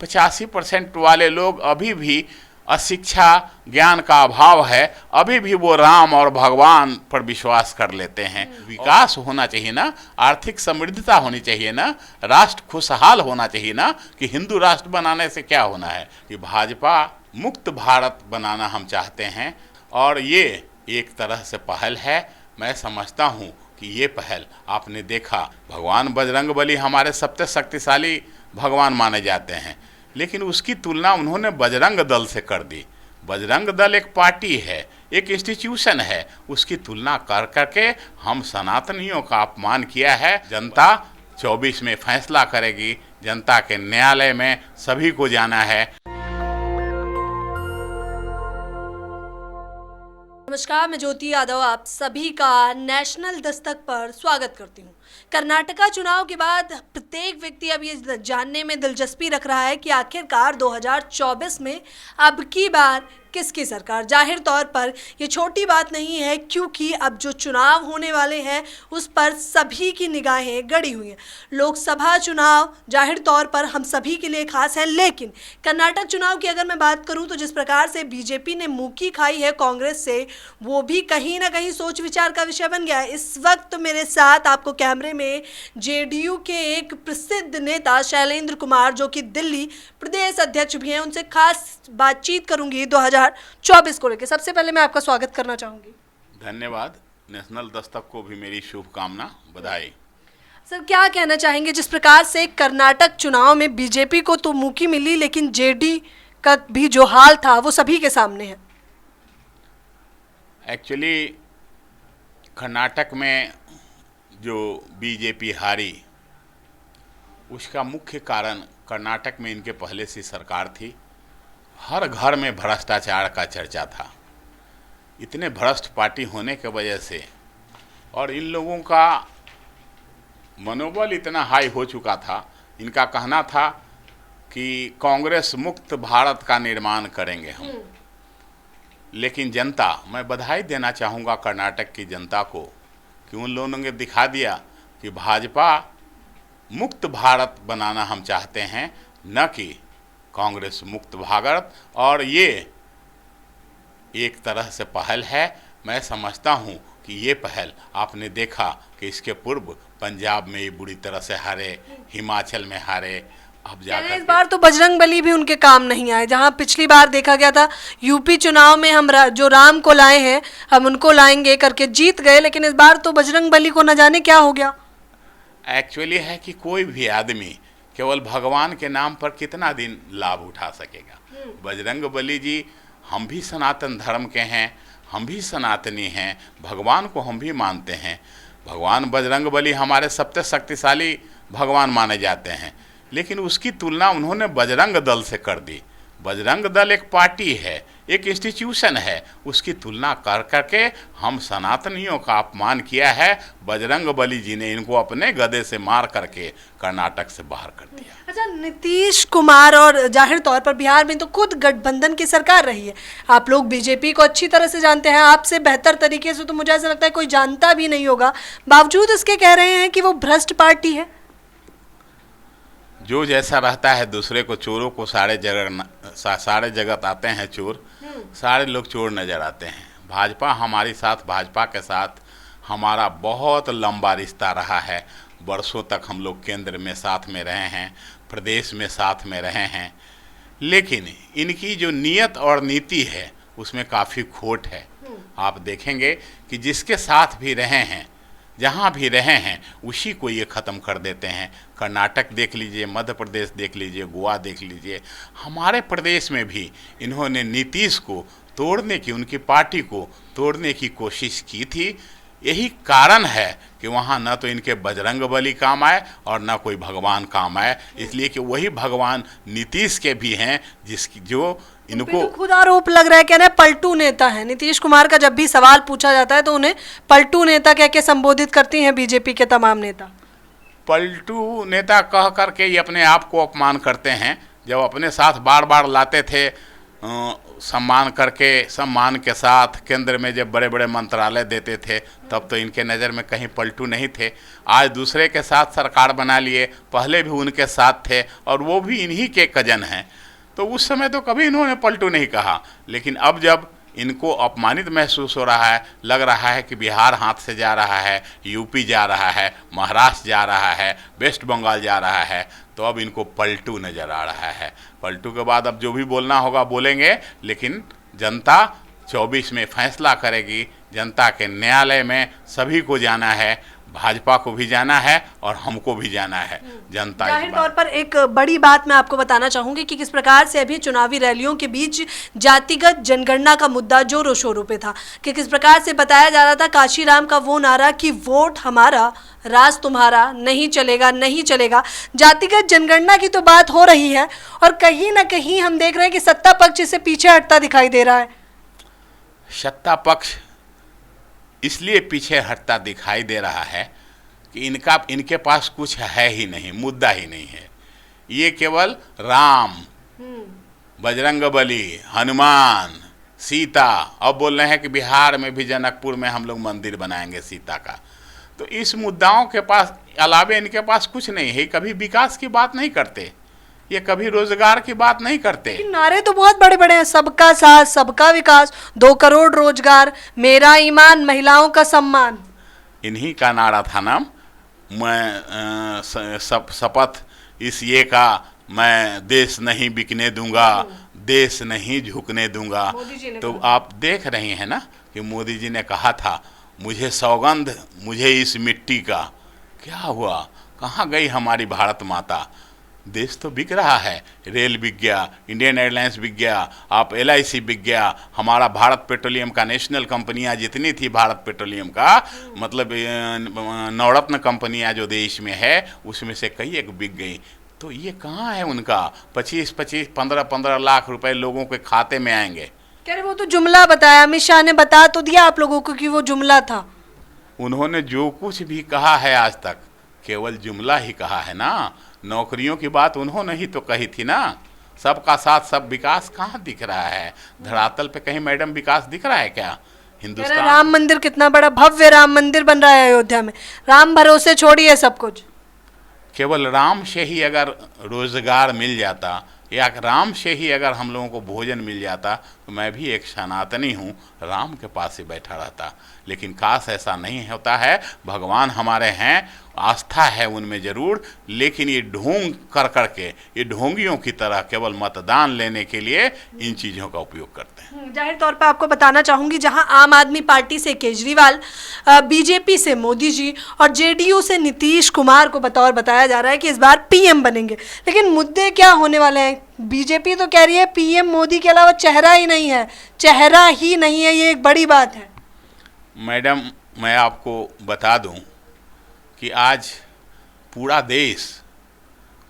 85% वाले लोग अभी भी अशिक्षा ज्ञान का अभाव है, अभी भी वो राम और भगवान पर विश्वास कर लेते हैं। विकास होना चाहिए ना, आर्थिक समृद्धता होनी चाहिए ना, राष्ट्र खुशहाल होना चाहिए ना। कि हिंदू राष्ट्र बनाने से क्या होना है कि भाजपा मुक्त भारत बनाना हम चाहते हैं, और ये एक तरह से पहल है। मैं समझता हूँ कि ये पहल आपने देखा, भगवान बजरंगबली हमारे सबसे शक्तिशाली भगवान माने जाते हैं, लेकिन उसकी तुलना उन्होंने बजरंग दल से कर दी। बजरंग दल एक पार्टी है, एक इंस्टीट्यूशन है, उसकी तुलना कर करके हम सनातनियों का अपमान किया है। जनता 24 में फैसला करेगी, जनता के न्यायालय में सभी को जाना है। नमस्कार, मैं ज्योति यादव आप सभी का नेशनल दस्तक पर स्वागत करती हूँ। कर्नाटका चुनाव के बाद प्रत्येक व्यक्ति अब ये जानने में दिलचस्पी रख रहा है कि आखिरकार 2024 में अब की बार किसकी सरकार। जाहिर तौर पर ये छोटी बात नहीं है, क्योंकि अब जो चुनाव होने वाले हैं उस पर सभी की निगाहें गड़ी हुई हैं। लोकसभा चुनाव जाहिर तौर पर हम सभी के लिए खास है, लेकिन कर्नाटक चुनाव की अगर मैं बात करूं तो जिस प्रकार से बीजेपी ने मुक्की खाई है कांग्रेस से, वो भी कहीं ना कहीं सोच विचार का विषय बन गया है। इस वक्त मेरे साथ आपको कैमरे में जेडीयू के एक प्रसिद्ध नेता शैलेंद्र कुमार, जो कि दिल्ली प्रदेश अध्यक्ष भी हैं, उनसे खास बातचीत करूंगी 2024 को लेकर। सबसे पहले मैं आपका स्वागत करना चाहूंगी। धन्यवाद। नेशनल दस्तक को भी मेरी शुभकामना, बधाई। सर, क्या कहना चाहेंगे जिस प्रकार से कर्नाटक चुनाव में बीजेपी को तो मुक्की मिली, लेकिन जेडी का भी जो हाल था वो सभी के सामने है। एक्चुअली कर्नाटक में जो बीजेपी हारी, उसका मुख्य कारण कर्नाटक में इनके पहले से सरकार थी। हर घर में भ्रष्टाचार का चर्चा था। इतने भ्रष्ट पार्टी होने की वजह से और इन लोगों का मनोबल इतना हाई हो चुका था, इनका कहना था कि कांग्रेस मुक्त भारत का निर्माण करेंगे हम। लेकिन जनता, मैं बधाई देना चाहूँगा कर्नाटक की जनता को कि उन लोगों ने दिखा दिया कि भाजपा मुक्त भारत बनाना हम चाहते हैं, न कि कांग्रेस मुक्त भारत। और ये एक तरह से पहल है। मैं समझता हूँ कि ये पहल आपने देखा कि इसके पूर्व पंजाब में ही बुरी तरह से हारे, हिमाचल में हारे। अब जाकर इस बार तो बजरंगबली भी उनके काम नहीं आए। जहां पिछली बार देखा गया था यूपी चुनाव में हम जो राम को लाए हैं हम उनको लाएंगे करके जीत गए, लेकिन इस बार तो बजरंगबली को न जाने क्या हो गया। एक्चुअली है कि कोई भी आदमी केवल भगवान के नाम पर कितना दिन लाभ उठा सकेगा। बजरंगबली जी, हम भी सनातन धर्म के हैं, हम भी सनातनी हैं, भगवान को हम भी मानते हैं। भगवान बजरंगबली हमारे सबसे शक्तिशाली भगवान माने जाते हैं, लेकिन उसकी तुलना उन्होंने बजरंग दल से कर दी। बजरंग दल एक पार्टी है, एक इंस्टीट्यूशन है, उसकी तुलना कर करके हम सनातनियों का अपमान किया है। बजरंगबली जी ने इनको अपने गदे से मार करके कर्नाटक से बाहर कर दिया। अच्छा, नीतीश कुमार और जाहिर तौर पर बिहार में तो खुद गठबंधन की सरकार रही है। आप लोग बीजेपी को अच्छी तरह से जानते हैं, आपसे बेहतर तरीके से तो मुझे ऐसा लगता है कोई जानता भी नहीं होगा। बावजूद इसके कह रहे हैं कि वो भ्रष्ट पार्टी है। जो जैसा रहता है दूसरे को, चोरों को सारे जगत आते हैं चोर, सारे लोग चोर नज़र आते हैं। भाजपा हमारे साथ, भाजपा के साथ हमारा बहुत लंबा रिश्ता रहा है। वर्षों तक हम लोग केंद्र में साथ में रहे हैं, प्रदेश में साथ में रहे हैं, लेकिन इनकी जो नीयत और नीति है उसमें काफ़ी खोट है। आप देखेंगे कि जिसके साथ भी रहे हैं, जहाँ भी रहे हैं, उसी को ये ख़त्म कर देते हैं। कर्नाटक देख लीजिए, मध्य प्रदेश देख लीजिए, गोवा देख लीजिए। हमारे प्रदेश में भी इन्होंने नीतीश को तोड़ने की, उनकी पार्टी को तोड़ने की कोशिश की थी। यही कारण है कि वहाँ न तो इनके बजरंगबली काम आए और न कोई भगवान काम आए, इसलिए कि वही भगवान नीतीश के भी हैं जिसकी जो इनको तो खुद आरोप लग रहा है, कह रहे हैं पलटू नेता है। नीतीश कुमार का जब भी सवाल पूछा जाता है तो उन्हें पलटू नेता कह के संबोधित करती हैं बीजेपी के तमाम नेता। पलटू नेता कह करके ये अपने आप को अपमान करते हैं। जब अपने साथ बार बार लाते थे सम्मान करके सम्मान के साथ केंद्र में जब बड़े बड़े मंत्रालय देते थे तब तो इनके नज़र में कहीं पलटू नहीं थे। आज दूसरे के साथ सरकार बना लिए, पहले भी उनके साथ थे और वो भी इन्हीं के कजन हैं। तो उस समय तो कभी इन्होंने पलटू नहीं कहा, लेकिन अब जब इनको अपमानित महसूस हो रहा है, लग रहा है कि बिहार हाथ से जा रहा है, यूपी जा रहा है, महाराष्ट्र जा रहा है, वेस्ट बंगाल जा रहा है, तो अब इनको पलटू नज़र आ रहा है। पलटू के बाद अब जो भी बोलना होगा बोलेंगे, लेकिन जनता 24 में फैसला करेगी। जनता के न्यायालय में सभी को जाना है, भाजपा को भी जाना है और हमको भी जाना है। जनता जाहिर तौर पर एक बड़ी बात मैं आपको बताना चाहूंगी कि किस प्रकार से अभी चुनावी रैलियों के बीच जातिगत जनगणना का मुद्दा जोरों शोरों पे था, कि किस प्रकार से बताया जा रहा था काशीराम का वो नारा कि वोट हमारा राज तुम्हारा, नहीं चलेगा नहीं चलेगा। जातिगत जनगणना की तो बात हो रही है और कहीं ना कहीं हम देख रहे हैं कि सत्ता पक्ष इससे पीछे हटता दिखाई दे रहा है। सत्ता पक्ष इसलिए पीछे हटता दिखाई दे रहा है कि इनके पास कुछ है ही नहीं, मुद्दा ही नहीं है। ये केवल राम, बजरंगबली, हनुमान, सीता, अब बोल रहे हैं कि बिहार में भी जनकपुर में हम लोग मंदिर बनाएंगे सीता का। तो इस मुद्दाओं के पास अलावे इनके पास कुछ नहीं है। कभी विकास की बात नहीं करते, ये कभी रोजगार की बात नहीं करते। नारे तो बहुत बड़े बड़े हैं, सबका साथ सबका विकास, 2 करोड़ रोजगार, मेरा ईमान, महिलाओं का सम्मान। इन्हीं का नारा था ना, मैं शपथ इस ये का, मैं देश नहीं बिकने दूंगा, देश नहीं झुकने दूंगा। तो आप देख रहे हैं ना कि मोदी जी ने कहा था, मुझे सौगंध मुझे इस मिट्टी का। क्या हुआ, कहाँ गई हमारी भारत माता? देश तो बिक रहा है, रेल बिक गया, इंडियन एयरलाइंस बिक गया, आप LIC बिक गया, हमारा भारत पेट्रोलियम का, नेशनल कंपनियां जितनी थी भारत पेट्रोलियम का, मतलब नवरत्न कंपनियां जो देश में है उसमें से कई एक बिक गई। तो ये कहाँ है उनका? 25-25, 15-15 लाख रुपए लोगों के खाते में आएंगे। कह रहे वो तो जुमला बताया, अमित शाह ने बता तो दिया आप लोगों को कि वो जुमला था। उन्होंने जो कुछ भी कहा है आज तक केवल जुमला ही कहा है ना। नौकरियों की बात उन्होंने ही तो कही थी ना। सबका साथ सब विकास कहाँ दिख रहा है? धरातल पे कहीं मैडम विकास दिख रहा है क्या? हिंदुस्तान राम मंदिर कितना बड़ा भव्य राम मंदिर बन रहा है अयोध्या में, राम भरोसे छोड़िए सब कुछ। केवल राम से ही अगर रोजगार मिल जाता या राम से ही अगर हम लोगों को भोजन मिल जाता तो मैं भी एक सनातनी हूँ, राम के पास ही बैठा रहता। लेकिन काश ऐसा नहीं होता है। भगवान हमारे हैं, आस्था है उनमें ज़रूर, लेकिन ये ढोंग कर करके, ये ढोंगियों की तरह केवल मतदान लेने के लिए इन चीज़ों का उपयोग करते हैं। जाहिर तौर पर आपको बताना चाहूँगी, जहां आम आदमी पार्टी से केजरीवाल, बीजेपी से मोदी जी और JDU से नीतीश कुमार को बतौर बताया जा रहा है कि इस बार PM बनेंगे, लेकिन मुद्दे क्या होने वाले हैं? बीजेपी तो कह रही है PM मोदी के अलावा चेहरा ही नहीं है, चेहरा ही नहीं है, ये एक बड़ी बात है। मैडम, मैं आपको बता दूं कि आज पूरा देश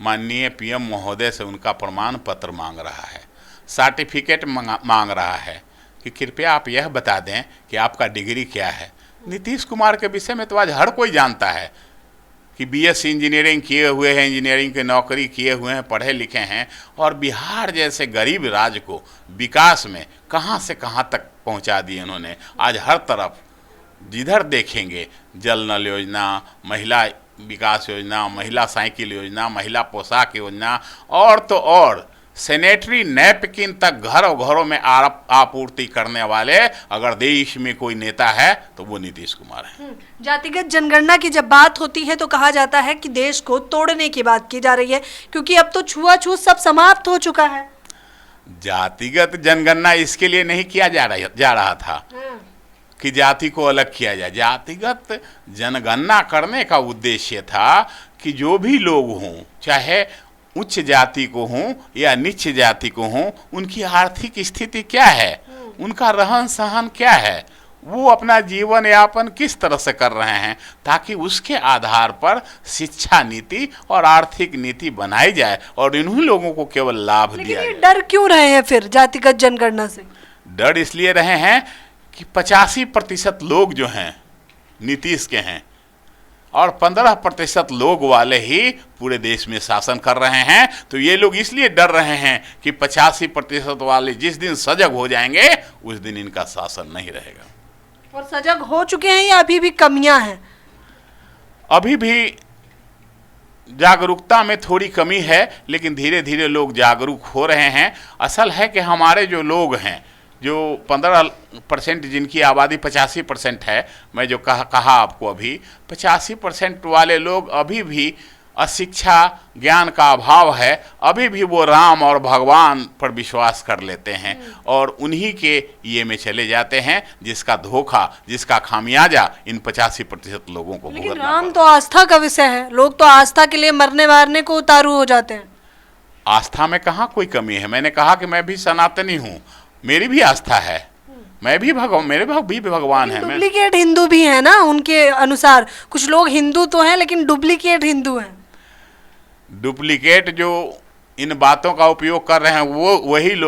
माननीय PM महोदय से उनका प्रमाण पत्र मांग रहा है, सर्टिफिकेट मांग रहा है कि कृपया आप यह बता दें कि आपका डिग्री क्या है। नीतीश कुमार के विषय में तो आज हर कोई जानता है कि BSc इंजीनियरिंग किए हुए हैं, इंजीनियरिंग की नौकरी किए हुए हैं, पढ़े लिखे हैं, और बिहार जैसे गरीब राज्य को विकास में कहां से कहां तक पहुंचा दिए उन्होंने। आज हर तरफ जिधर देखेंगे जल नल योजना, महिला विकास योजना, महिला साइकिल योजना, महिला पोशाक योजना, और तो और सैनिटरी नैपकिन तक घरों में आपूर्ति करने वाले अगर देश में कोई नेता है तो वो नीतीश कुमार है। जातिगत जनगणना की जब बात होती है तो कहा जाता है कि देश को तोड़ने की बात की जा रही है, क्योंकि अब तो छुआछूत सब समाप्त हो चुका है। जातिगत जनगणना इसके लिए नहीं किया जा रहा था कि जाति को अलग किया जाए। जातिगत जनगणना करने का उद्देश्य था कि जो भी लोग हों, चाहे उच्च जाति को हों या नीच जाति को हों, उनकी आर्थिक स्थिति क्या है, उनका रहन सहन क्या है, वो अपना जीवन यापन किस तरह से कर रहे हैं, ताकि उसके आधार पर शिक्षा नीति और आर्थिक नीति बनाई जाए और इन्हीं लोगों को केवल लाभ दिया जाए। डर क्यों रहे हैं फिर जातिगत जनगणना से? डर इसलिए रहे हैं कि 85% लोग जो हैं नीतीश के हैं, और 15% लोग वाले ही पूरे देश में शासन कर रहे हैं। तो ये लोग इसलिए डर रहे हैं कि 85% वाले जिस दिन सजग हो जाएंगे उस दिन इनका शासन नहीं रहेगा। और सजग हो चुके हैं या अभी भी कमियां हैं? अभी भी जागरूकता में थोड़ी कमी है, लेकिन धीरे धीरे लोग जागरूक हो रहे हैं। असल है कि हमारे जो लोग हैं, जो 15% जिनकी आबादी 85% है, मैं जो कहा आपको अभी 85% वाले लोग अभी भी अशिक्षा ज्ञान का अभाव है। अभी भी वो राम और भगवान पर विश्वास कर लेते हैं और उन्हीं के ये में चले जाते हैं, जिसका धोखा, जिसका खामियाजा इन 85% लोगों को लेकिन भुगतना राम पड़ा। तो आस्था का विषय है, लोग तो आस्था के लिए मरने मारने को उतारू हो जाते हैं। आस्था में कहाँ कोई कमी है? मैंने कहा कि मैं भी सनातनी हूँ, मेरी भी आस्था है, मैं भी मेरे भी भगवान है। डुप्लीकेट हिंदू भी है ना, उनके अनुसार कुछ लोग हिंदू तो हैं लेकिन डुप्लीकेट हिंदू हैं। डुप्लीकेट जो इन बातों का उपयोग कर रहे हैं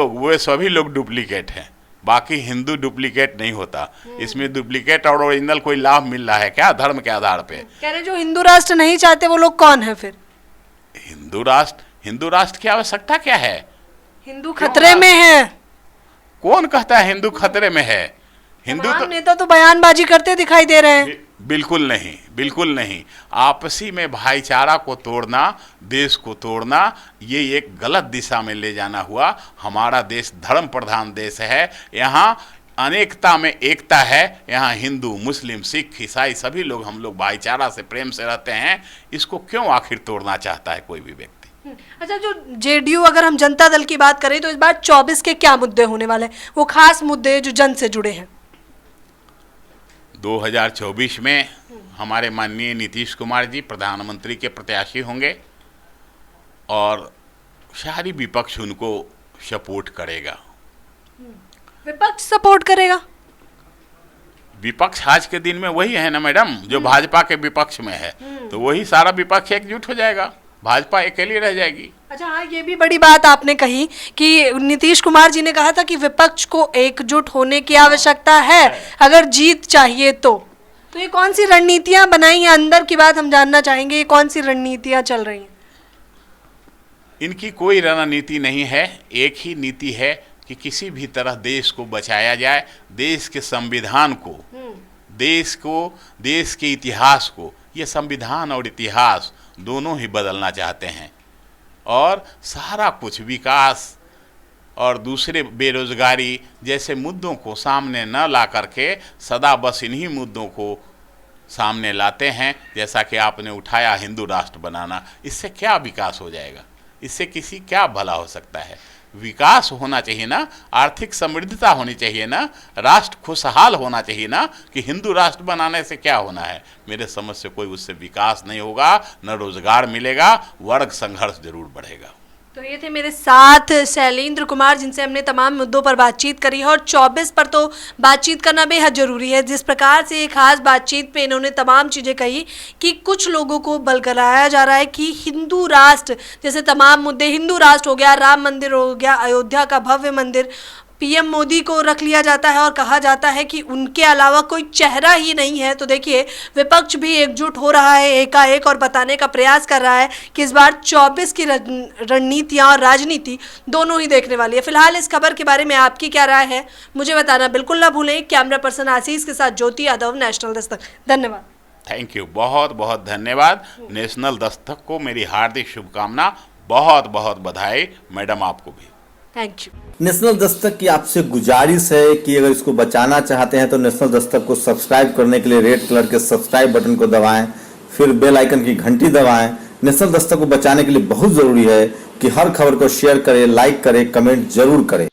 वो सभी लोग डुप्लीकेट हैं। बाकी हिंदू डुप्लीकेट नहीं होता। इसमें डुप्लीकेट और ओरिजिनल कोई लाभ मिल रहा है क्या धर्म के आधार पे? कह रहे जो हिंदू राष्ट्र नहीं चाहते वो लोग कौन है फिर? हिंदू राष्ट्र की आवश्यकता क्या है? हिंदू खतरे में है। कौन कहता है हिंदू खतरे में है? हिंदू तो नेता तो बयानबाजी करते दिखाई दे रहे हैं। बिल्कुल नहीं, बिल्कुल नहीं। आपसी में भाईचारा को तोड़ना, देश को तोड़ना, ये एक गलत दिशा में ले जाना हुआ। हमारा देश धर्म प्रधान देश है, यहाँ अनेकता में एकता है। यहाँ हिंदू, मुस्लिम, सिख, ईसाई सभी लोग, हम लोग भाईचारा से, प्रेम से रहते हैं। इसको क्यों आखिर तोड़ना चाहता है कोई भी व्यक्ति? अच्छा, जो जेडीयू, अगर हम जनता दल की बात करें तो इस बार 24 के क्या मुद्दे होने वाले हैं, वो खास मुद्दे जो जन से जुड़े हैं? 2024 में हमारे माननीय नीतीश कुमार जी प्रधानमंत्री के प्रत्याशी होंगे और सारी विपक्ष उनको सपोर्ट करेगा। विपक्ष सपोर्ट करेगा? विपक्ष आज के दिन में वही है ना मैडम, जो भाजपा के विपक्ष में है। तो वही सारा विपक्ष एकजुट हो जाएगा, भाजपा अकेली रह जाएगी। अच्छा, हाँ, ये भी बड़ी बात आपने कही कि नीतीश कुमार जी ने कहा था कि विपक्ष को एकजुट होने की आवश्यकता है अगर जीत चाहिए तो ये कौन सी रणनीतियां बनाई हैं? अंदर की बात हम जानना चाहेंगे, ये कौन सी रणनीतियां चल रही हैं? इनकी कोई रणनीति नहीं है, एक ही नीति है कि किसी भी तरह देश को बचाया जाए, देश के संविधान को, देश के इतिहास को। ये संविधान और इतिहास दोनों ही बदलना चाहते हैं और सारा कुछ विकास और दूसरे बेरोजगारी जैसे मुद्दों को सामने न ला करके सदा बस इन्हीं मुद्दों को सामने लाते हैं। जैसा कि आपने उठाया हिंदू राष्ट्र बनाना, इससे क्या विकास हो जाएगा? इससे किसी क्या भला हो सकता है? विकास होना चाहिए ना, आर्थिक समृद्धता होनी चाहिए ना, राष्ट्र खुशहाल होना चाहिए ना। कि हिंदू राष्ट्र बनाने से क्या होना है? मेरे समझ से कोई उससे विकास नहीं होगा, न रोजगार मिलेगा, वर्ग संघर्ष जरूर बढ़ेगा। तो ये थे मेरे साथ शैलेंद्र कुमार, जिनसे हमने तमाम मुद्दों पर बातचीत करी है और 24 पर तो बातचीत करना बेहद ज़रूरी है। जिस प्रकार से एक खास बातचीत पे इन्होंने तमाम चीज़ें कही कि कुछ लोगों को बलगलाया जा रहा है कि हिंदू राष्ट्र जैसे तमाम मुद्दे, हिंदू राष्ट्र हो गया, राम मंदिर हो गया, अयोध्या का भव्य मंदिर, पीएम मोदी को रख लिया जाता है और कहा जाता है कि उनके अलावा कोई चेहरा ही नहीं है। तो देखिए, विपक्ष भी एकजुट हो रहा है एकाएक और बताने का प्रयास कर रहा है कि इस बार 24 की रणनीतियां और राजनीति दोनों ही देखने वाली है। फिलहाल इस खबर के बारे में आपकी क्या राय है, मुझे बताना बिल्कुल ना भूलें। कैमरा पर्सन आशीष के साथ ज्योति यादव, नेशनल दस्तक। धन्यवाद। थैंक यू, बहुत बहुत धन्यवाद। नेशनल दस्तक को मेरी हार्दिक शुभकामना, बहुत बहुत बधाई मैडम, आपको भी थैंक यू। नेशनल दस्तक की आपसे गुजारिश है कि अगर इसको बचाना चाहते हैं तो नेशनल दस्तक को सब्सक्राइब करने के लिए रेड कलर के सब्सक्राइब बटन को दबाएं, फिर बेल आइकन की घंटी दबाएं। नेशनल दस्तक को बचाने के लिए बहुत जरूरी है कि हर खबर को शेयर करें, लाइक करें, कमेंट जरूर करें।